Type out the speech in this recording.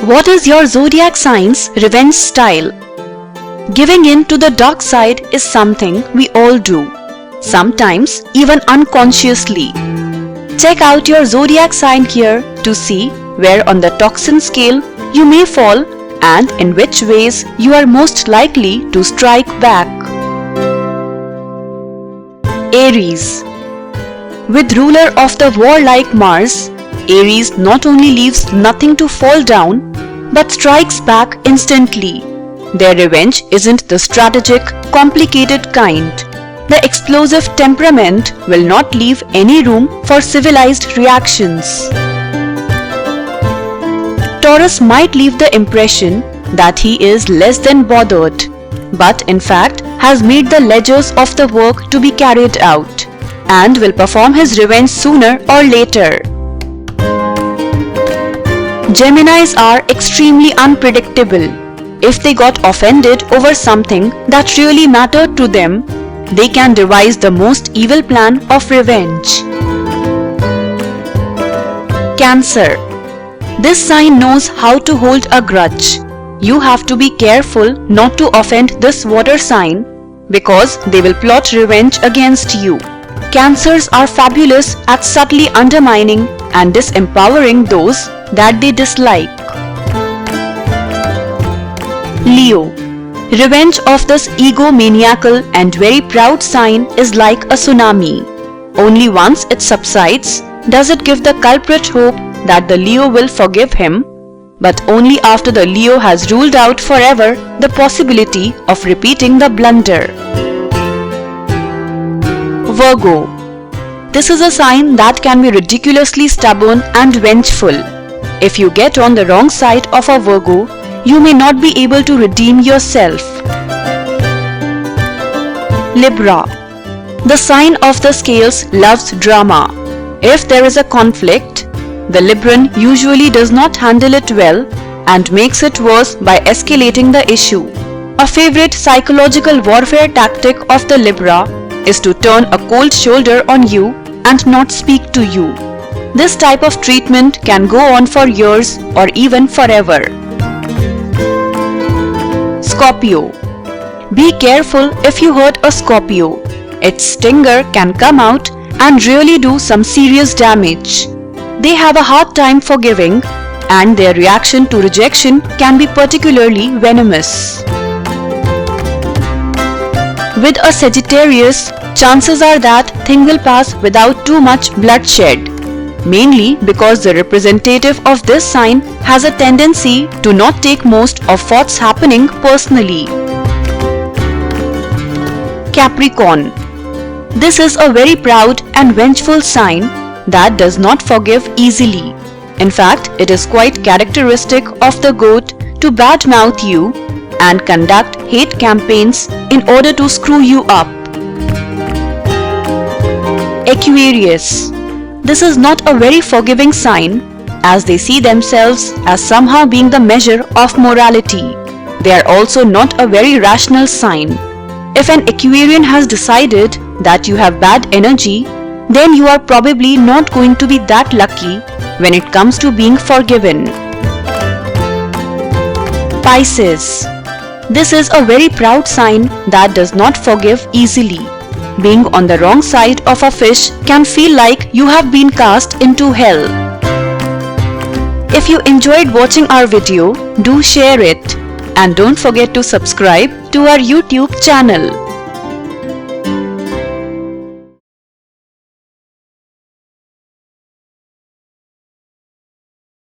What is your zodiac sign's revenge style? Giving in to the dark side is something we all do, sometimes even unconsciously. Check out your zodiac sign here to see where on the toxin scale you may fall and in which ways you are most likely to strike back. Aries. With ruler of the warlike Mars, Aries not only leaves nothing to fall down but strikes back instantly. Their revenge isn't the strategic, complicated kind. The explosive temperament will not leave any room for civilized reactions. Taurus might leave the impression that he is less than bothered, but in fact has made the ledgers of the work to be carried out and will perform his revenge sooner or later. Geminis are extremely unpredictable. If they got offended over something that really mattered to them, they can devise the most evil plan of revenge. Cancer. This sign knows how to hold a grudge. You have to be careful not to offend this water sign because they will plot revenge against you. Cancers are fabulous at subtly undermining and disempowering those that they dislike. Leo. Revenge of this egomaniacal and very proud sign is like a tsunami. Only once it subsides does it give the culprit hope that the Leo will forgive him, but only after the Leo has ruled out forever the possibility of repeating the blunder. Virgo. This is a sign that can be ridiculously stubborn and vengeful. If you get on the wrong side of a Virgo, you may not be able to redeem yourself. Libra. The sign of the scales loves drama. If there is a conflict, the Libran usually does not handle it well and makes it worse by escalating the issue. A favorite psychological warfare tactic of the Libra is to turn a cold shoulder on you and not speak to you. This type of treatment can go on for years or even forever. Scorpio. Be careful if you hurt a Scorpio. Its stinger can come out and really do some serious damage. They have a hard time forgiving, and their reaction to rejection can be particularly venomous. With a Sagittarius, chances are that things will pass without too much bloodshed, mainly because the representative of this sign has a tendency to not take most of what's happening personally. Capricorn. This is a very proud and vengeful sign that does not forgive easily. In fact, it is quite characteristic of the goat to badmouth you and conduct hate campaigns in order to screw you up. Aquarius. This is not a very forgiving sign, as they see themselves as somehow being the measure of morality. They are also not a very rational sign. If an Aquarian has decided that you have bad energy, then you are probably not going to be that lucky when it comes to being forgiven. Pisces. This is a very proud sign that does not forgive easily. Being on the wrong side of a fish can feel like you have been cast into hell. If you enjoyed watching our video, do share it and don't forget to subscribe to our YouTube channel.